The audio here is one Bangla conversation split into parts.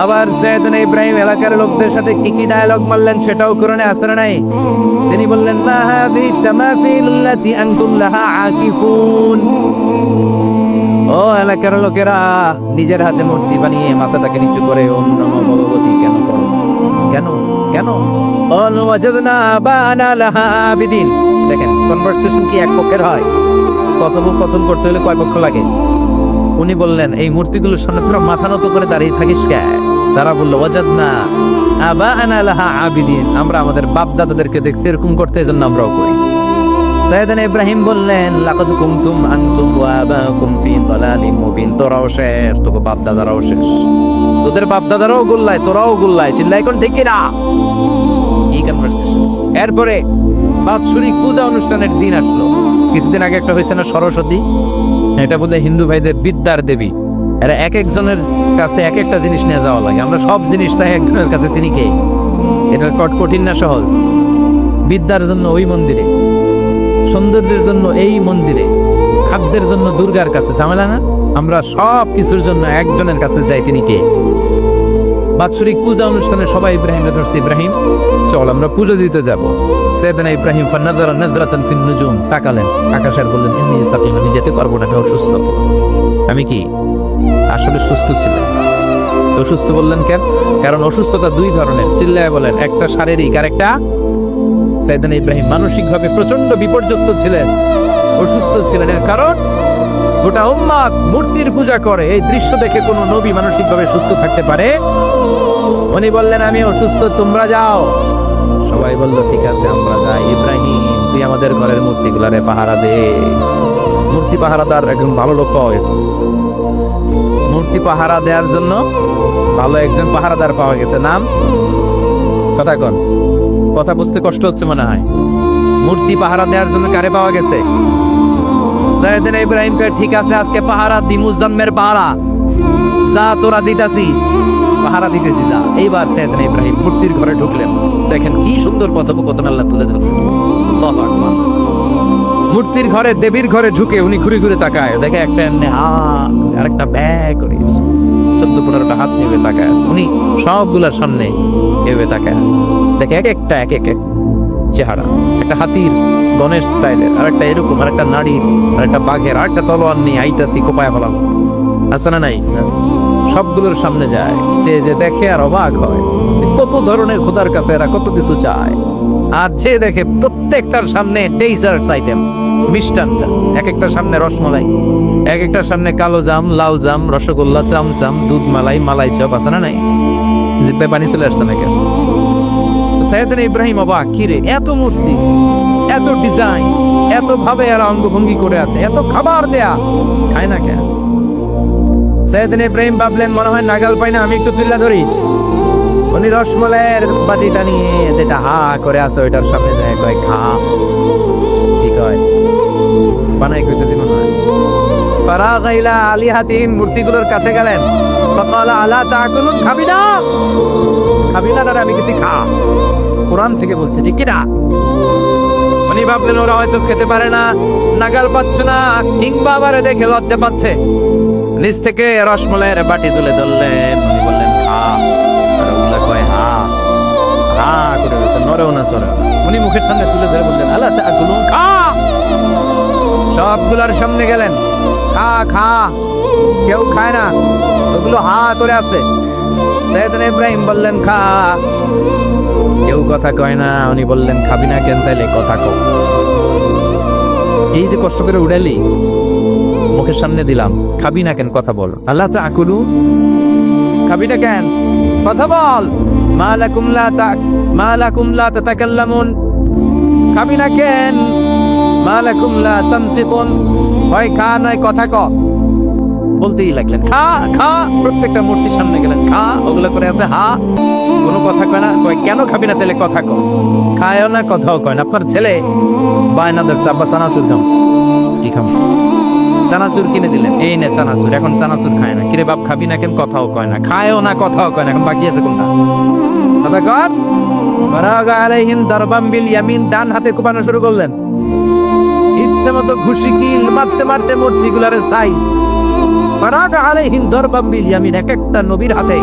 আবার সাইয়েদনা ইব্রাহিম এলাকার লোকদের সাথে কি কি ডায়লগ মারলেন সেটাও কোরআনে আছে না নাই? তিনি বললেন, মা হাযিহি তামাসিলুল্লাতী আনতুম লাহা আকিফুন। ও এলাকার লোকেরা, নিজের হাতে মূর্তি বানিয়ে মাথাটাকে নিচু করে ওম নমো ভগবতী কেন করো? কেন কেন? ক্বালু ওয়াজাদনা আবানা লাহা আবিদিন। দেখেন, কনভারসেশন কি এক পক্ষের হয়? কথোপকথন করতে হলে কয় পক্ষ লাগে? উনি বললেন, এই মূর্তিগুলোর সামনে তোরা মাথা নত করে দাঁড়িয়ে থাকিস কে? তারা বলল, ওয়াজাদনা আবানা লাহা আবিদিন, আমরা আমাদের বাপ দাদাদেরকে দেখছি এরকম করতে, এজন্য আমরাও করি। সাইয়েদনা ইব্রাহিম বললেন, লাকাদ কুনতুম আনতুম ওয়া আবাকুম ফি দালালিম মুবিন। তোরাও শেষ, তোকে বাপ দাদারাও শেষ, তোদের বাপ দাদারাও গোল্লায়, তোরাও গোল্লায়। চিল্লাই কোন ঠিক কিনা? এই কনভারসেশন। এরপরে বাৎসরিক পূজা অনুষ্ঠানের দিন আসলো। কিছুদিন আগে একটা হয়েছে না, সরস্বতী? এটা বোধ হয় হিন্দু ভাইদের বিদ্যার দেবী। এরা এক একজনের কাছে এক একটা জিনিস নিয়ে যাওয়া লাগে। আমরা সব জিনিস চাই একজনের কাছে, তিনি কে? এটা কঠিন না সহজ? বিদ্যার জন্য ওই মন্দিরে, সৌন্দর্যের জন্য এই মন্দিরে, খাদ্যের জন্য দুর্গার কাছে, ঝামেলা না? আমরা সব কিছুর জন্য একজনের কাছে যাই, তিনি কে? বাৎসরিক পূজা অনুষ্ঠানে সবাই ইব্রাহিমকে ধরছে, ইব্রাহিম চল আমরা পুজো দিতে যাব। সাইয়েদনা ইব্রাহিম ফানাযারা নাযরাতান ফিন নুজুম, তাকালেন আকাশের, বললেন, ইন্নী সাকিম, আমি যেতে পারবো না, আমি অসুস্থ। আমি কি আসলে সুস্থ ছিলেন? অসুস্থ বললেন কেন? কারণ অসুস্থতা দুই ধরনের। চিল্লায় বলেন, একটা শারীরিক আর একটা। সাইয়েদনা ইব্রাহিম মানসিকভাবে প্রচন্ড বিপর্যস্ত ছিলেন, অসুস্থ ছিলেন। এর কারণ গোটা উম্মাত মূর্তির পূজা করে, এই দৃশ্য দেখে কোনো নবী মানসিকভাবে সুস্থ থাকতে পারে? উনি বললেন, আমি অসুস্থ, তোমরা যাও। সবাই বলল, ঠিক আছে আমরা যাই। ইব্রাহিম, তুই আমাদের ঘরের মূর্তিগুলারে পাহারা দে। মূর্তি পাহারাদার একজন ভালো লোক পাওয়া গেছে। মূর্তি পাহারা দেওয়ার জন্য ভালো একজন পাহারাদার পাওয়া গেছে। নাম? কথা কন, কথা বুঝতে কষ্ট হচ্ছে মনে হয়। মূর্তি পাহারা দেওয়ার জন্য কারে পাওয়া গেছে? সাইয়েদনা ইব্রাহিম কে, ঠিক আছে আজকে পাহারা দিমু, জন্মের পাহারা, যা তোরা দিতাছি, পাহারা দিতেছি যা। এইবার সাইয়েদনা ইব্রাহিম মূর্তির ঘরে ঢুকলেন। দেখেন কি সুন্দর কথোপকথন আল্লাহ তুলে ধরলেন। আল্লাহু আকবার। মূর্তির ঘরে, দেবীর ঘরে ঢুকে উনি ঘুরে ঘুরে তাকায়, দেখে একটা এমনি হাত আর একটা ব্যাগ করে 14-15টা হাত নিয়ে তাকায় আছে। উনি সবগুলার সামনে এভাবে তাকায় আছে, দেখে এক একটা এক এক চেহারা। একটা হাতির গণেশ স্টাইলের, আর একটা এরকম, আর একটা নারীর, আর একটা বাঘের, আর একটা তলোয়ার নিয়ে আইতাছি কোপায় ফেলাম। আছে না নাই? সবগুলোর সামনে যায়, যে দেখে আর অবাক হয়, কত ধরনের খোদার কাছে এরা কত কিছু চায়। আর যে দেখে প্রত্যেকটার সামনে ডেজার্টস আইটেম, মিষ্টান্ন, এক একটার সামনে রসমালাই, এক একটার সামনে কালো জাম, লাল জাম, রসগোল্লা, চামচাম, দুধ মালাই, মালাই চপ। আছে না নাই? জিব্বায় পানি চলে আসছে না কেন? সাইয়েদনা ইব্রাহিম অবাক, কি রে, এত মূর্তি, এত ডিজাইন, এত ভাবে আর অঙ্গভঙ্গি করে আছে, এত খাবার দেয়া, খায় না কেন? সাইয়েদনা ইব্রাহিম ভাবলেন, মনে হয় নাগাল পাই না, আমি একটু তুল্লা ধরি। উনি রসমালাইয়ের বাটিটা নিয়ে যেটা হা করে আছে ওইটার সামনে যায়, কয় খা। কি কয়? বানাই কইতেছি মনে হয়। ফারাগা ইলা আলিহাতিহিম, মূর্তিগুলোর কাছে গেলেন। ফাকালা আলা তাকুলুন, খাবি না? খাবি না? দাদা আমি কিছু খা। কোরআন থেকে বলছে, ঠিক কি না? উনি ভাবলেন ওরা হয়তো খেতে পারে না, নাগাল পাচ্ছে না, কিংবা আবার দেখে লজ্জা পাচ্ছে। নিচ থেকে রসমালাইয়ের বাটি তুলে ধরলেন। উনি বললেন, খা। আর ওগুলা কয় হা হা করে রয়েছে, নরেও না সরেও না। উনি মুখের সামনে তুলে ধরে বললেন, আলা তাকুলুন, খা। সবগুলার সামনে গেলেন, খা খা। কেউ খায় না, ওগুলো হা করে আছে। সাইয়েদনা ইব্রাহিম বললেন, খা। কেউ কথা কয় না। উনি বললেন, খাবি না কেন? তাইলে কথা কও। এই যে কষ্ট করে উড়ালি, মুখের সামনে দিলাম, খাবি না কেন? কথা বল। আল্লাহ তাকুলু, খাবি না কেন? কথা বল। মা লাকুম লা তাতাকাল্লামুন, খাবি না কেন? মা লাকুম লা তানতিকুন, হয় খা নয় কথা ক। বলতেই লাগলেন, খা খা। প্রত্যেকটা মূর্তির সামনে গেলেন, খা। ওগুলো করে আছে হা, কোনো কথা কয় না। কয় কেন খাবি না? তাহলে কথা কয়। খায়ও না, কথাও কয় না। আপনার ছেলে বায়না ধরছে, আব্বা চানাচুর খাম। কি খাম? চানাচুর কিনে দিলেন, এই নে চানাচুর। এখন চানাচুর খায় না। কিরে বাপ, খাবি না কেন? কথাও কয় না। খায়ও না, কথাও কয় না। এখন বাকি আছে কোনটা? কথা কর। ফারাগা আলাইহিম দারবাম বিল ইয়ামিন, ডান হাতে কোপানো শুরু করলেন। ইচ্ছে মতো ঘুষি কিল মারতে মারতে মূর্তিগুলার সাইজ। ফারাগা আলাইহিম দারবাম বিল ইয়ামিন, এক একটা নবীর হাতে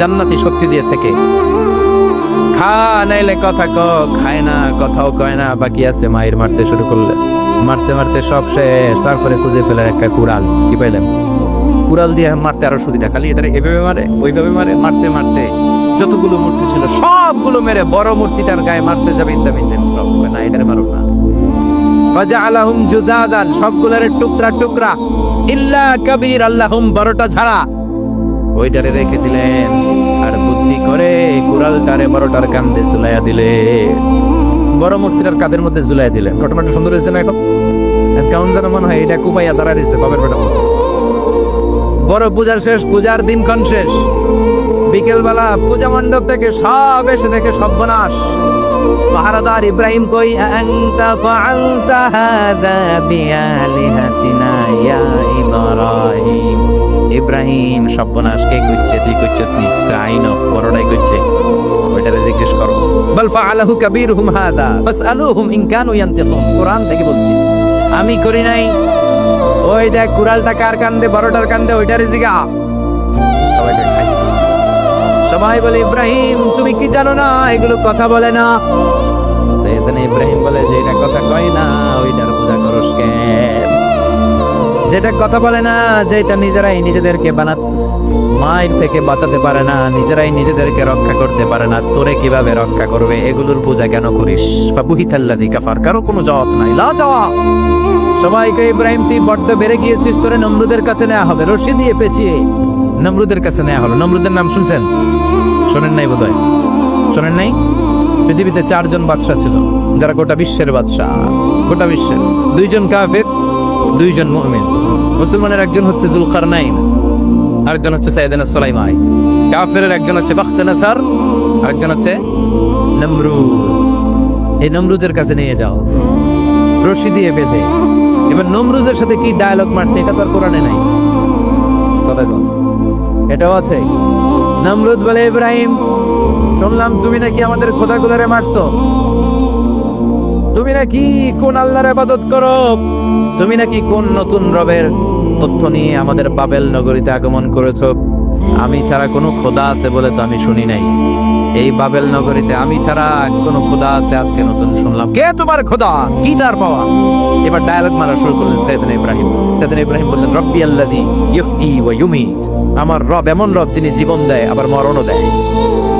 জান্নাতি শক্তি দিয়েছে কে? খা নাইলে কথা ক, খায় না, কথাও কয় না, বাকি আছে মায়ের মারতে শুরু করলে। মারতে মারতে সব শেষ, তারপরে খুঁজে পেলেন একটা কুড়াল। কি পাইলেন? কুড়াল দিয়ে মারতে আরো সুবিধা, খালি এটা এভাবে মারে ওইভাবে মারে, মারতে মারতে যতগুলো মূর্তি ছিল সবগুলো মেরে বড় মূর্তিটার গায়ে মারতে যাবে, না এটারে মারো না। ফাজআলাহুম জুদাদান, সবগুলোর টুকরা টুকরা, ইল্লা কাবীর আল্লাহুম, বড়টা ছাড়া ওইটারে রেখে দিলেন। আর বুদ্ধি করে কুড়ালটারে বড়টার কাঁধে ঝুলাইয়া দিলে, বড় মূর্তিটার কাঁধের মধ্যে ঝুলাইয়া দিলেন। ঘটনাটা সুন্দর হয়েছে না? এখন কেমন যেন মনে হয় এটা কুপাইয়া দাঁড়া দিয়েছে বাবার বেটা। বড় পূজার শেষ, পূজার দিনক্ষণ শেষ। বিকেলবেলা পূজা মণ্ডপ থেকে সব এসে দেখে সর্বনাশ। পাহারাদার ইব্রাহিম কই, আনতা ফাআলতা হাযা বিআলিহাতিনা ইয়া ইব্রাহিম। ইব্রাহিম, সর্বনাশ কে করছে? তুই করছিস? তুই কাইন বড়টাই করছে, ওইটারে জিজ্ঞেস করো। বাল ফাআলাহু কাবীরুহুম হাযা ফাসআলুহুম ইন কানু ইয়ানতিকুন। কোরআন থেকে বলছি, আমি করি নাই। ওই দেখ কুড়ালটা কার কান্দে, বড়টার কান্দে, ওইটারে জিগা। সবাই খাইছে। সবাই বলে, ইব্রাহিম তুমি কি জানো না এগুলো কথা বলে না? সাইয়েদনা ইব্রাহিম বলে যে এটা কথা কয় না, ওইটার পূজা করস কেন? যেটা কথা বলে না, যেটা নিজেরাই নিজেদেরকে মায়ের থেকে বাঁচাতে পারে না, নিজেরাই নিজেদেরকে রক্ষা করতে পারে না, তোরে কিভাবে রক্ষা করবে? এগুলোর পূজা কেন করিস? ফাবুহিতাল্লাযী কাফার। কারো কোনো জবাব নাই, লা জবাব। সবাইকে, ইব্রাহিম তুই বড্ড বেড়ে গিয়েছিস, তোরে নমরুদের কাছে নেওয়া হবে, রশি দিয়ে পেঁচিয়ে নমরুদের কাছে নেওয়া হলো। নমরুদের নাম শুনছেন? শোনেন নাই বোধহয়। শোনেন নাই? পৃথিবীতে 4 জন বাদশা ছিল, যারা গোটা বিশ্বের বাদশা। গোটা বিশ্বের 2 জন কাফের, 2 জন মুমিন। মুসলমানের একজন হচ্ছে যুলকারনাইন, আরেকজন হচ্ছে সাইয়েদনা সুলাইমান। কাফেরের একজন হচ্ছে বাখতানাসার, আরেকজন হচ্ছে নমরুদ। এই নমরুদের কাছে নিয়ে যাও, রশি দিয়ে বেঁধে। এবার নমরুদের সাথে কি ডায়লগ মারছে এটা তো আর কোরআনে নাই। কথা কম, এটাও আছে। নমরুদ বলে, ইব্রাহিম শুনলাম তুমি নাকি আমাদের খোদাগুলোরে মারছো, তুমি নাকি কোন আল্লাহর ইবাদত করো, তুমি নাকি কোন নতুন রবের তথ্য নিয়ে আমাদের বাবেল নগরীতে আগমন করেছো। আমি ছাড়া কোনো খোদা আছে বলে তো আমি শুনি নাই। এই বাবেল নগরীতে আমি ছাড়া কোনো খোদা আছে আজকে নতুন শুনলাম। কে তোমার খোদা? কি তার পাওয়া? এবার ডায়ালগ মারা শুরু করলেন সাইয়েদনা ইব্রাহিম। সাইয়েদনা ইব্রাহিম বললেন, রব্বি আল্লাযী ইউহয়ী ওয়া ইউমীত। আমার রব এমন রব যিনি জীবন দেয় আবার মরণও দেয়।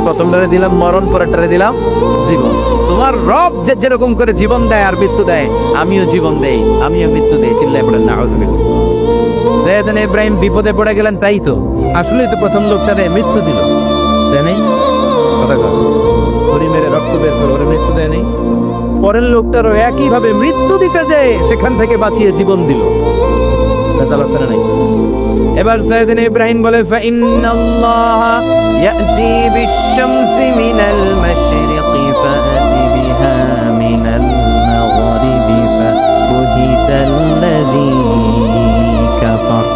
প্রথমটারে দিলাম মরণ, পরেরটারে দিলাম জীবন। তোমার রব যে যেরকম করে জীবন দেয় আর মৃত্যু দেয়, আমিও জীবন দেই, আমিও মৃত্যু দেই। চিল্লায় পড়েন নাউযুবিল্লাহ। সাইয়েদনা ইব্রাহিম বিপদে পড়ে গেলেন। তাই তো, আসলেই তো প্রথম লোকটারে মৃত্যু দিল, তাই নাই? কথা কর, ছুরি মেরে রক্ত বের করে ওরে মৃত্যু দেয় নাই। পরের লোকটারও একই ভাবে মৃত্যু দিতে যায়, সেখান থেকে বাঁচিয়ে জীবন দিল। নাই? এবার সাইয়েদনা ইব্রাহিম বলে, ফাইন্নাল্লাহা ইয়াতি বিশ-শামসি মিনাল মাশরিকি ফাআতি বিহা মিনাল মাগরিবি ফাবুহিতাল্লাযী কাফার।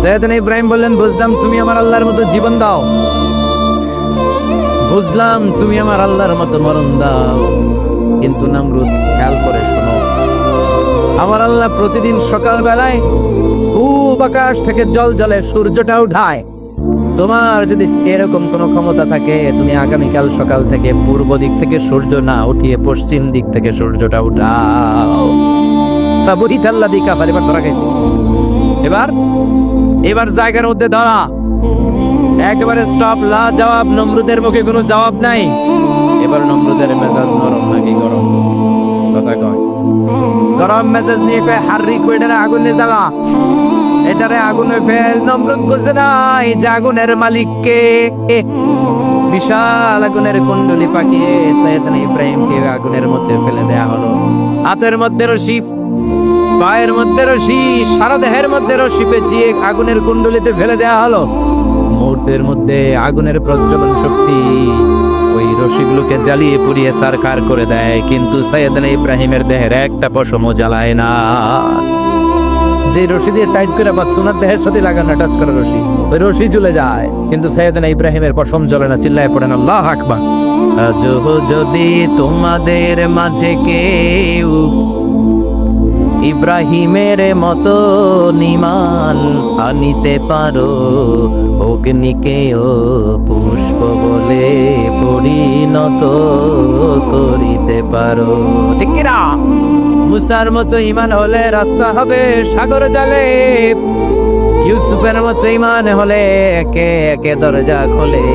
সাইয়েদনা ইব্রাহিম বললেন, বুঝলাম তুমি আমার আল্লাহর মতো জীবন দাও, বুঝলাম তুমি আমার আল্লাহর মতো মরণ দাও, কিন্তু নমরুদ খেয়াল করে শোনো, আমার আল্লাহ প্রতিদিন সকাল বেলায় পূব আকাশ থেকে জল জলে সূর্যটা উঠায়। তোমার যদি এরকম কোনো ক্ষমতা থাকে, তুমি আগামীকাল সকাল থেকে পূর্ব দিক থেকে সূর্য না উঠিয়ে পশ্চিম দিক থেকে সূর্যটা উঠাও। ফাবুহিতাল্লাযী কাফার। এবার ধরা গেছে। এবার জায়গার মধ্যে ধরা, একেবারে স্টপ, লা জবাব। নমরুদের মুখে কোনো জবাব নাই। এবার নমরুদের মেজাজ নরম নাকি গরম? কথা কয়। গরম মেজাজ নিয়ে কয়, হাররি কইডারে আগুনে জ্বালা, এটারে আগুনে ফেল। নমরুদ বুঝে নাই যে আগুনের মালিক কে। বিশাল আগুনের কুণ্ডলি পাকিয়ে সাইয়েদনা ইব্রাহিমকে আগুনের মধ্যে ফেলে দেয়া হলো। হাতের মধ্যে রশি, পায়ের মধ্যে রশি, সারা দেহের মধ্যে রশি পেঁচিয়ে আগুনের কুণ্ডলিতে ফেলে দেয়া হলো। মুহূর্তের মধ্যে আগুনের প্রজ্বলন শক্তি ওই রশিগুলোকে জ্বালিয়ে পুড়িয়ে ছারখার করে দেয়, কিন্তু সাইয়েদনা ইব্রাহিমের দেহের একটা পশমও জ্বালায় না। যে রশি দিয়ে টাইট করে বাঁধছে, ওনার দেহের সাথে লাগানো টাচ করা রশি, ওই রশি জ্বলে যায়, কিন্তু সাইয়েদনা ইব্রাহিমের পশম জ্বলে না। চিল্লায় পড়েন আল্লাহু আকবার। আজব যদি তোমাদের মাঝে কেউ ইব্রাহিমের মতো নিমান আনিতে পারো, অগ্নিকেও পরিণত করিতে পারো। ঠিক কিনা? মুসার মতো ঈমান হলে রাস্তা হবে সাগর জলে, ইউসুফের মতো ঈমান হলে একে একে দরজা খোলে।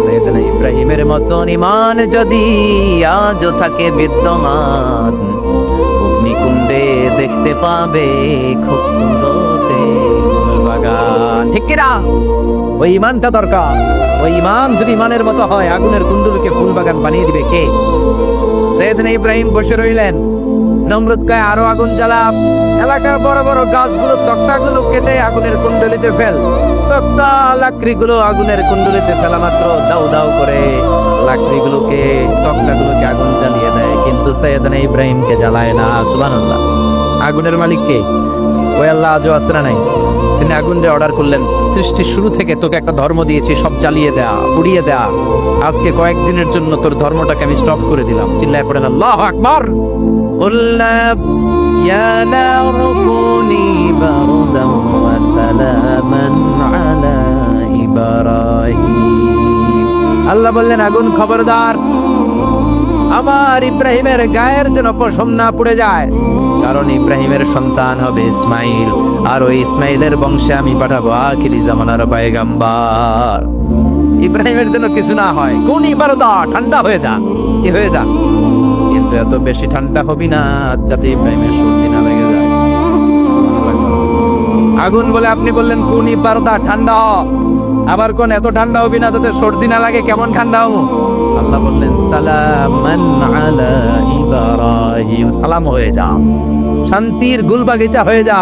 সাইয়েদনা ইব্রাহিমের মতো ঈমান যদি আজও থাকে বিদ্যমান, অগ্নিকুণ্ডে দেখতে পাবে খুব সুন্দর বাগান। ঠিক কিনা? ওই ঈমানটা দরকার। ওই ঈমান যদি ঈমানের মতো হয়, আগুনের কুণ্ডুলকে ফুল বাগান বানিয়ে দিবে কে? সাইয়েদনা ইব্রাহিম বসে রইলেন। নমরুদ কয় আরো আগুন জ্বালা, এলাকার বড় বড় গাছগুলো তক্তাগুলো কেটে আগুনের কুণ্ডলিতে ফেল। তক্তা লাকড়িগুলো আগুনের কুণ্ডলিতে ফেলা মাত্র দাউ দাউ করে লাকড়িগুলোকে তক্তাগুলোকে আগুন জ্বালিয়ে দেয়, কিন্তু সাইয়েদনা ইব্রাহিমকে জ্বালায় না। সুবহানাল্লাহ। আগুনের মালিক কে? ওই আল্লাহ আজও আসরা নাই। তিনি আগুনরে অর্ডার করলেন, সৃষ্টির শুরু থেকে তোকে একটা ধর্ম দিয়েছি, সব জ্বালিয়ে দেয়া, পুড়িয়ে দেয়া। আজকে কয়েকদিনের জন্য তোর ধর্মটাকে আমি স্টপ করে দিলাম। চিল্লায় পড়েন আল্লাহু আকবার। قُلْنَا يَا نَارُ كُونِي بَرْدًا وَسَلَامًا عَلَى إِبْرَاهِيمَ। আল্লাহ বললেন আগুন খবরদার, আমার ইব্রাহিমের গায়ের যেন পশম না পুড়ে যায়, কারণ ইব্রাহিমের সন্তান হবে ইসমাইল, আর ওই ইসমাইলের বংশে আমি পাঠাবো আখিরি জামানার পয়গম্বর। ইব্রাহিমের যেন কিছু না হয়। কোন ইবারদা, ঠান্ডা হয়ে যা, কি হয়ে যা, কিন্তু এত বেশি ঠান্ডা হবি না যাতে ইব্রাহিমের সর্দি না লেগে যায়। আগুন বলে আপনি বললেন কোন ইবারদা, ঠান্ডা হ। আবার কোন এত ঠান্ডা হবি না যাতে সর্দি না লাগে, কেমন ঠান্ডা হবো? আল্লাহ বললেন সালামান আলা ইব্রাহিম, সালাম হয়ে যা, শান্তির গুলবাগিচা হয়ে যা,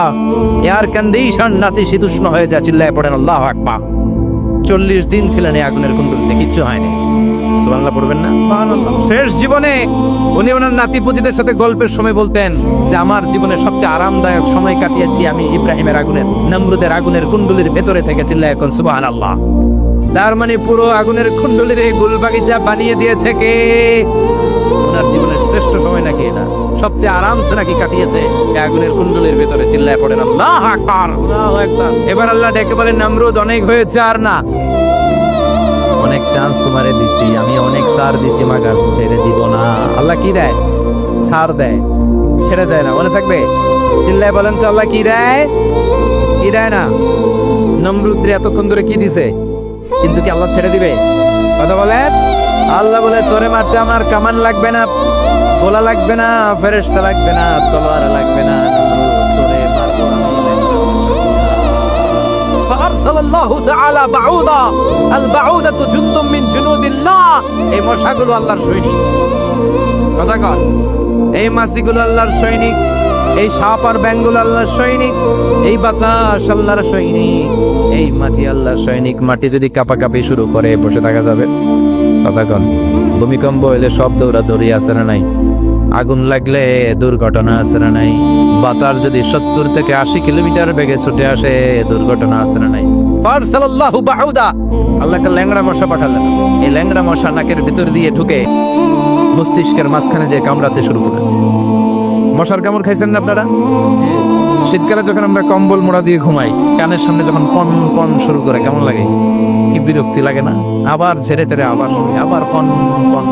এয়ার কন্ডিশন নাতিশীতোষ্ণ হয়ে যা। চিল্লায় পড়েন আল্লাহু আকবার। 40 দিন ছিলেন এই আগুনের কুণ্ডলিতে, কিচ্ছু হয়নি। সুবহানাল্লাহ পড়বেন না? শেষ জীবনে উনি ওনার নাতিপুতিদের সাথে গল্পের সময় বলতেন যে আমার জীবনে সবচেয়ে আরামদায়ক সময় কাটিয়েছি আমি ইব্রাহিমের আগুনের, নমরুদের আগুনের কুণ্ডলির ভেতরে থেকে। চিল্লায় এখন সুবহানাল্লাহ। তার মানে পুরো আগুনের কুণ্ডলির এই গুলবাগিচা বানিয়ে দিয়েছে কে? ওনার জীবনের শ্রেষ্ঠ সময় নাকি এটা? সবচেয়ে আরামসে নাকি কাটিয়েছে এই আগুনের কুণ্ডলির ভেতরে? চিল্লায় পড়েন আল্লাহু আকবার। এবার আল্লাহ ডেকে বলেন নমরুদ অনেক হয়েছে, আর না, অনেক চান্স তোমারে দিছি আমি, অনেক ছাড় দিছি, মাগার ছেড়ে দিব না। আল্লাহ কি দেয়? ছাড় দেয়, ছেড়ে দেয় না। মনে থাকবে? চিল্লায় বলেন তো আল্লাহ কি দেয়? কি দেয় না? নমরুদরে এতক্ষণ ধরে কি দিছে, কিন্তু কি আল্লাহ ছেড়ে দিবে? কথা বলেন। আল্লাহ বলে তোরে মারতে আমার কামান লাগবে না, গোলা লাগবে না, ফেরেশতা লাগবে না, তলোয়ার লাগবে না, তোরে মারবো আমি। ফারসালাল্লাহু তাআলা বাউদা, আল বাউদাতু জুনদুম মিন জুনুদিল্লাহ। এই মশাগুলো আল্লাহর সৈনিক। কথা কর। এই মাছিগুলো আল্লাহর সৈনিক, এই সাপ আর ব্যাঙগুলো আল্লাহর সৈনিক, এই বাতাস আল্লাহর সৈনিক, এই মাটি আল্লাহর সৈনিক। মাটি যদি কাঁপাকাঁপি শুরু করে বসে থাকা যাবে? কথা কন। ভূমিকম্প হইলে সব দৌড়াদৌড়ি আছে না নাই? আগুন লাগলে দুর্ঘটনা আছে না নাই? বাতাস যদি 70 থেকে 80 কিলোমিটার বেগে ছুটে আসে, দুর্ঘটনা আছে না নাই? ফারসালাল্লাহু বাউদা, আল্লাহকে ল্যাংড়া মশা পাঠালেন। এই ল্যাংড়া মশা নাকের ভিতর দিয়ে ঢুকে মস্তিষ্কের মাঝখানে যে কামড়াতে শুরু করেছে। মশার কামড় খাইছেন না আপনারা? শীতকালে যখন আমরা কম্বল মোড়া দিয়ে ঘুমাই, কানের সামনে যখন পন পন শুরু করে, কেমন লাগে? কি বিরক্তি লাগে না? আবার ছেড়ে টেরে আবার শুনি, আবার পন পন।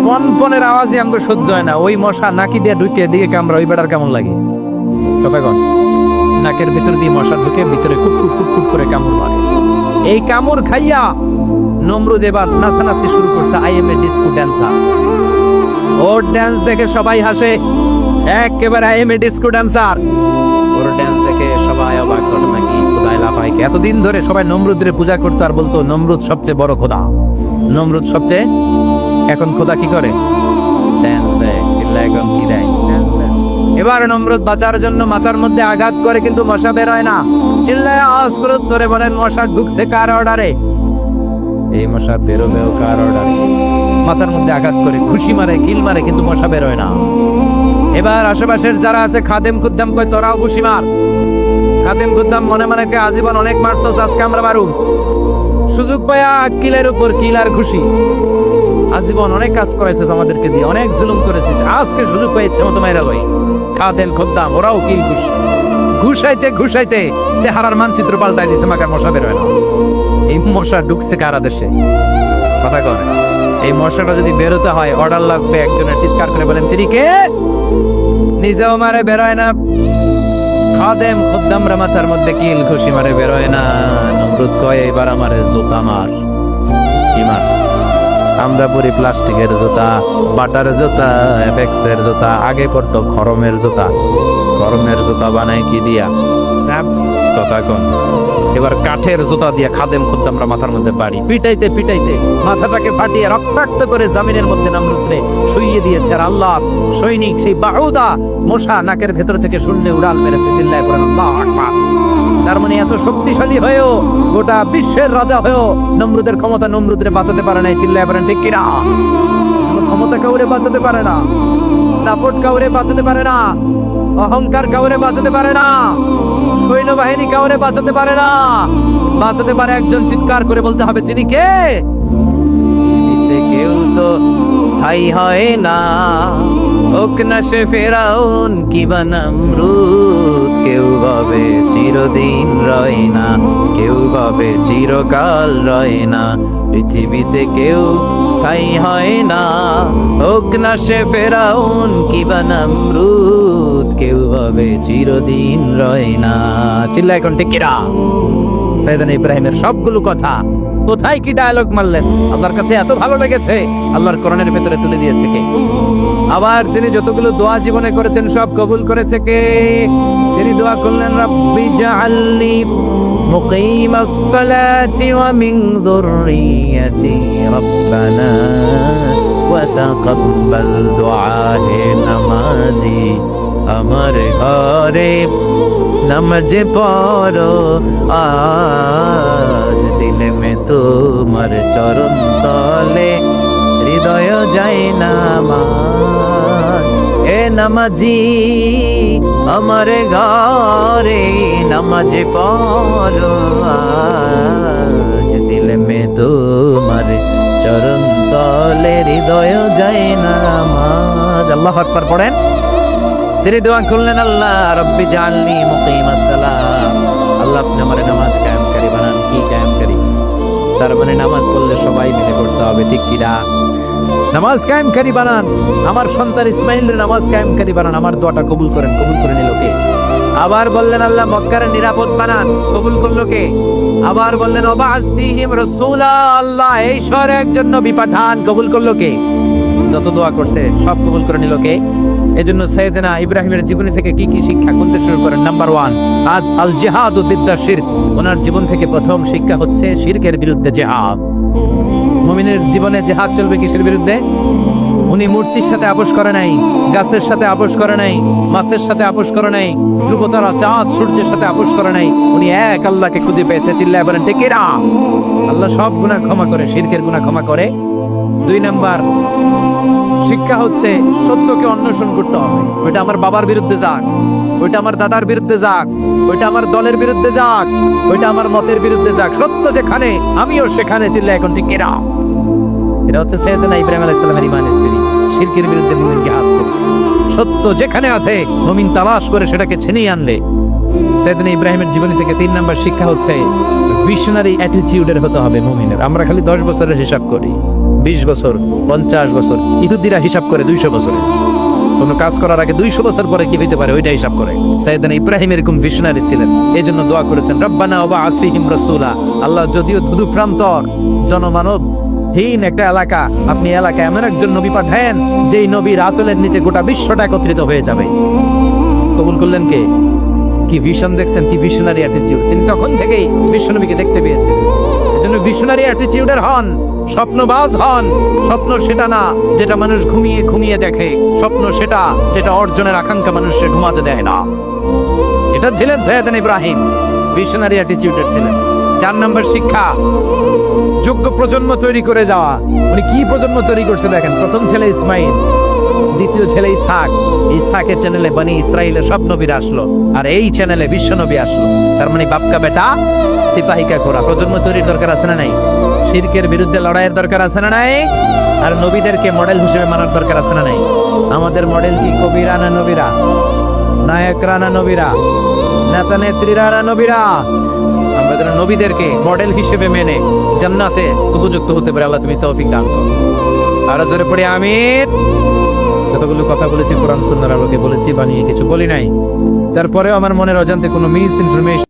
পন পনের আওয়াজই আমাকে সহ্য হয় না। ওই মশা নাকি দিয়ে ঢুকে দিয়ে কামড়া, ওই বেটার কেমন লাগে? কথা কন। নাকের ভিতর দিয়ে মশা ঢুকে ভিতরে কুটকুট কুটকুট করে কামড় মারে। এই কামড় খাইয়া নমরুদ এবার নাচানাচি শুরু করছে। I M A disco dancer. Or dance দেখে সবাই হাসে, একেবারে I M A disco dancer. Or dance দেখে সবাই অবাক, ঘটনা কি? খোদাই লাফায়। এতদিন ধরে সবাই নমরুদের পূজা করতো আর বলতো নমরুদ সবচেয়ে বড় খোদা, নমরুদ সবচেয়ে। এখন খোদা কি করে? ড্যান্স দেয়। চিল্লা এখন কি দেয়? এবার নমরুদ বাঁচার জন্য মাথার মধ্যে আঘাত করে, কিন্তু মশা বের হয় না। চিল্লায় আওয়াজ করে ধরে বলেন মশা ঢুকছে কার অর্ডারে? এই মশা বেরোবেও কার অর্ডারে? মাথার মধ্যে আঘাত করে খুশি মারে, কিল মারে, কিন্তু মশা বের হয় না। এবার আশেপাশের যারা আছে খাদেম খুদ্দাম কয় তোরাও খুশি মার। খাদেম খুদ্দাম মনে মনে কে আজীবন অনেক মারছস, আজকে আমরা মারুম। সুযোগ পায়া কিলের উপর কিল আর খুশি। আজীবন অনেক কাজ করেছিস আমাদেরকে দিয়ে, অনেক জুলুম করেছিস, আজকে সুযোগ পেয়েছে মতো মাইরা লই। খাদেম খুদ্দাম ওরাও কিল খুশি। ঘুষাইতে ঘুষাইতে চেহারার মানচিত্র পাল্টাই দিছে, মাকার মশা বের হয় না। এই মশা ঢুকছে কারা দেশে? কথা কয় এই মশাটা যদি বেরোতে হয় অর্ডার লাগবে একজনের, চিৎকার করে বলেন তিনি কে? নিজেও মারে বেরোয় না, খাদেম খুদ্দামরা মাথার মধ্যে কিল খুশি মারে বেরোয় না। নমরুদ কয় এবার আমারে জুতা মার। কি মার? আমরা পরি প্লাস্টিকের জুতা, বাটার জুতা, এফেক্সের জুতা, আগে পড়তো খরমের জুতা। খরমের জুতা বানায় কি দিয়া? কথা কোন? এবার কাঠের জুতা দিয়া খাদেম খুদ্দামরা মাথার মধ্যে বাড়ি পিটাইতে পিটাইতে মাথাটাকে ফাটিয়ে রক্তাক্ত করে জামিনের মধ্যে নমরুদরে শুইয়ে দিয়েছে। আর আল্লাহ সৈনিক সেই বাউদা মশা নাকের ভেতর থেকে শূন্য উড়াল মেরেছে। চিল্লায় পড়েন আল্লাহু আকবার। তার মানে এত শক্তিশালী হয়েও, গোটা বিশ্বের রাজা হয়েও নমরুদের ক্ষমতা নমরুদরে বাঁচাতে পারে নাই। চিল্লায় পড়েন ঠিক কিনা? ক্ষমতা কাউরে বাঁচাতে পারে না, দাপট কাউরে বাঁচাতে পারে না, অহংকার কাউরে বাঁচাতে পারে না, সৈন্যবাহিনী কাউরে বাঁচাতে পারে না। বাঁচাতে পারে একজন, চিৎকার করে বলতে হবে তিনি কে? কেউ তো স্থায়ী হয় না, হোক না সে ফেরাউন কিবা নমরুদ। কেউ ভাবে চিরদিন রয় না, কেউ ভাবে চিরকাল রয় না। পৃথিবীতে কেউ স্থায়ী হয় না, হোক না সে ফেরাউন কিবা নমরুদ। কেউ ভাবে চিরদিন রয় না। চিল্লা এখন ঠিক কিরা? সাইয়েদনা ইব্রাহিমের সবগুলো কথা কোথায় কি ডায়লগ মারলেন, আল্লাহর কাছে এত ভালো লেগেছে, আল্লাহর কোরআনের ভেতরে তুলে দিয়েছে কে? আবার তিনি যতগুলো দোয়া জীবনে করেছেন সব কবুল করেছে কে? তিনি দোয়া করলেন রব্বি জাআলনি মুকিমাস সালাতি ওয়া মিন যুররিয়াতি রব্বানা ওয়া তাকাব্বাল দুআ। হে নামাজি আমার ঘরে নামাজে পড়ো আজ, দিলে মে তোমার চরণ তলে হৃদয় যায় নামাজ। এ নামাজি আমার ঘরে নামাজে পড়ো আজ, দিলে মে তোমার চরণ তলে হৃদয় যায় নামাজ। আল্লাহু আকবার পড়েন। তিনি দোয়া করলেন আল্লাহ রব্বি জাআলনি মুকিমাস সালাত। আল্লাহ আপনি আমার নামাজ কায়েমকারী বানান। কি কায়েমকারী? তার মানে নামাজ পড়লে সবাই মিলে পড়তে হবে, ঠিক কিনা? নামাজ কায়েমকারী বানান। আমার সন্তান ইসমাইলের নামাজ কায়েমকারী বানান। আমার দোয়াটা কবুল করেন। কবুল করে নিল কে? আবার বললেন আল্লাহ মক্কার নিরাপদ বানান। কবুল করলো কে? আবার বললেন ওয়াবা'আস ফীহিম রাসূলা। আল্লাহ এই শহরে একজন নবী পাঠান। কবুল করলো কে? যত দোয়া করছে সব কবুল করে নিল কে? এজন্য সাইয়েদনা ইব্রাহিমের জীবনী থেকে কি কি শিক্ষা করতে শুরু করেন? নাম্বার 1 আল জিহাদু দিদ্দা শিরক। ওনার জীবন থেকে প্রথম শিক্ষা হচ্ছে শিরকের বিরুদ্ধে জিহাদ। মুমিনের জীবনে জিহাদ চলবে কিসের বিরুদ্ধে? উনি মূর্তির সাথে আপোষ করে নাই, গাছের সাথে আপোষ করে নাই, মাছের সাথে আপোষ করে নাই, ধ্রুবতারা চাঁদ সূর্যের সাথে আপোষ করে নাই। উনি এক আল্লাহকে খুঁজে পেয়েছে। চিল্লায় বলেন ঠিক কিনা? আল্লাহ সব গুনাহ ক্ষমা করে, শিরকের গুনাহ ক্ষমা করে। 2 নাম্বার শিক্ষা হচ্ছে সত্যকে অন্বেষণ করতে হবে। ওইটা আমার বাবার বিরুদ্ধে যাক, ওইটা আমার দাদার বিরুদ্ধে যাক, ওইটা আমার দলের বিরুদ্ধে যাক, ওইটা আমার মতের বিরুদ্ধে যাক, সত্য যেখানে আমিও সেখানে। চিল্লা এখন ঠিক কিনা? এটা হচ্ছে সাইয়েদনা ইব্রাহিম আলাইহিস সালামের ঈমানের স্পিরিট। শিরকের বিরুদ্ধে মুমিন জিহাদ করবে। সত্য যেখানে আছে মুমিন তালাশ করে সেটাকে ছিনিয়ে আনলে। সাইয়েদনা ইব্রাহিমের জীবনী থেকে 3 নাম্বার শিক্ষা হচ্ছে ভিশনারি অ্যাটিটিউডের হতে হবে মুমিনের। আমরা খালি 10 বছরের হিসাব করি, 20 বছর, 50 বছর। ইহুদিরা হিসাব করে 200 বছরের। কোন কাজ করার আগে 200 বছর পরে কি হইতে পারে ওইটা হিসাব করে। সাইয়েদনা ইব্রাহিম এরকম ভিশনারি ছিলেন। এজন্য দোয়া করেছেন রব্বানা ওয়াবা'আস ফীহিম রাসূলা। আল্লাহ যদিও ধুধু প্রান্তর জনমানব হীন একটা এলাকা, আপনি এলাকায় এমন একজন নবী পাঠায়েন যেই নবীর আঁচলের নিচে গোটা বিশ্বটা একত্রিত হয়ে যাবে। কবুল করলেন কে? কি ভিশন দেখছেন, কি ভিশনারি অ্যাটিটিউড। তিনি তখন থেকেই বিশ্বনবীকে দেখতে পেয়েছেন। এজন্য ভিশনারি অ্যাটিটিউডের হন, স্বপ্নবাজ হন। স্বপ্ন সেটা না যেটা মানুষ ঘুমিয়ে ঘুমিয়ে দেখে, স্বপ্ন সেটা যেটা অর্জনের আকাঙ্ক্ষা মানুষকে ঘুমাতে দেয় না। এটা ছিলেন সাইয়েদনা ইব্রাহিম, ভিশনারি অ্যাটিটিউডের ছিলেন। 4 নাম্বার শিক্ষা যোগ্য প্রজন্ম তৈরি করে যাওয়া। উনি কি প্রজন্ম তৈরি করছে দেখেন। প্রথম ছেলে ইসমাইল, দ্বিতীয় ছেলে ইসহাক। ইসহাকের চ্যানেলে বনি ইসরাইলের সব নবীরা আসলো, আর এই চ্যানেলে বিশ্ব নবী আসলো। তার মানে বাপকা বেটা সিপাহী কা ঘোড়া। প্রজন্ম তৈরির দরকার আছে না নাই? শিরকের বিরুদ্ধে লড়াইয়ের দরকার আছে না নাই? আর নবীদেরকে মডেল হিসেবে মানার দরকার আছে না নাই? আমাদের মডেল কি কবিরা না নবীরা? নায়করা না নবীরা? নেতা নেত্রীরা না নবীরা? আমরা যারা নবীদেরকে মডেল হিসেবে মেনে জান্নাতে উপযুক্ত হতে পারে, আল্লাহ তুমি তৌফিক দান করো। আরো জোরে পড়ে আমিন। যতগুলো কথা বলেছি কোরআন সুন্নাহর আলোকে বলেছি, বানিয়ে কিছু বলি নাই। তারপরেও আমার মনের অজান্তে কোনো মিস ইনফরমেশন